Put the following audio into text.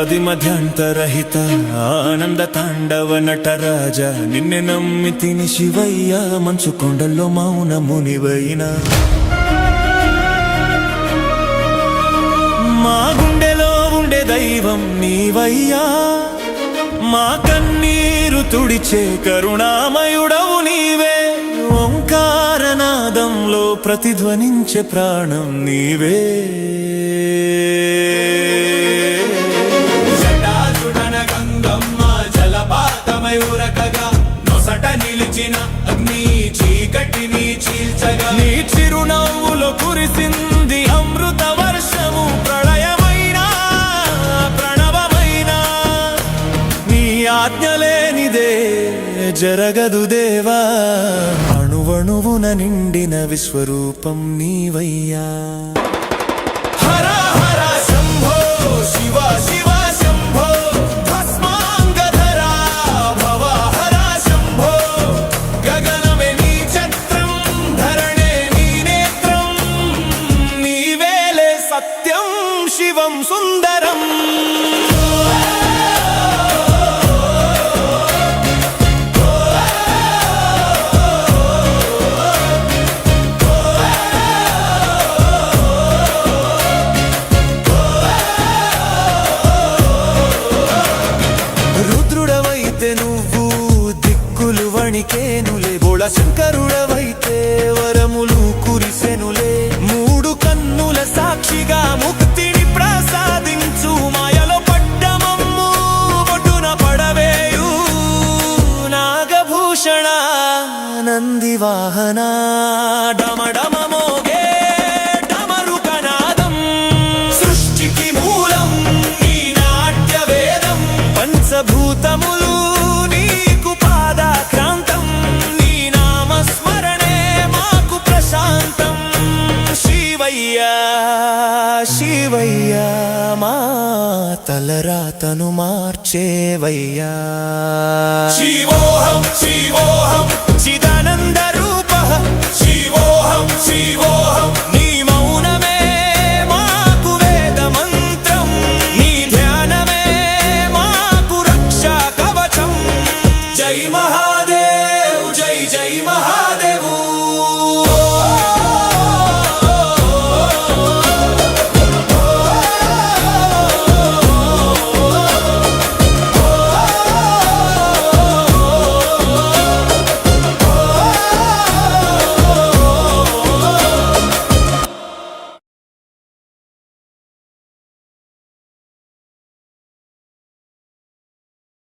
ఆది మధ్యాంతరహిత ఆనంద తాండవ నటరాజ నిన్నే నమ్మి తిని శివయ్య మంచు కొండల్లో మౌన మునివైన మా గుండెలో ఉండే దైవం నీవయ్యా మా కన్నీరు తుడిచే కరుణామయుడవు నీవే ఓంకారనాదంలో ప్రతిధ్వనించే ప్రాణం నీవే నిలిచిన అగ్ని చీకటిని చీల్చగా నీ చిరునవ్వులో కురిసింది అమృత వర్షము ప్రళయమైన ప్రణవమైన నీ ఆజ్ఞలేనిదే జరగదు దేవా అణువణువున నిండిన విశ్వరూపం నీవయ్యా హర హర శంభో శివ శివ సత్యం శివం సుందరం రుద్రుడవైతే నువ్వు దిక్కులు వణికేనులే బోళ శంకరుడవైతే వరములు కురిసెనులే మూడు కన్నుల సాక్షిగా ముక్తిని ప్రసాదించు మాయలో పడ్డమమ్ము ఒడ్డున పడవేయు నాగభూషణ నంది వాహన డమడమ మోగే డమరుకనాదం సృష్టికి మూలం నీ నాట్య వేదం పంచభూతములు నీకు పాదాక్రాంతం నీ నామస్మరణే మాకు ప్రశాంతం శివయ్యా శివయ్యా మా తలరాతను మార్చేవయ్యా శివోహం శివోహం చిదానంద రూపః శివోహం శివోహం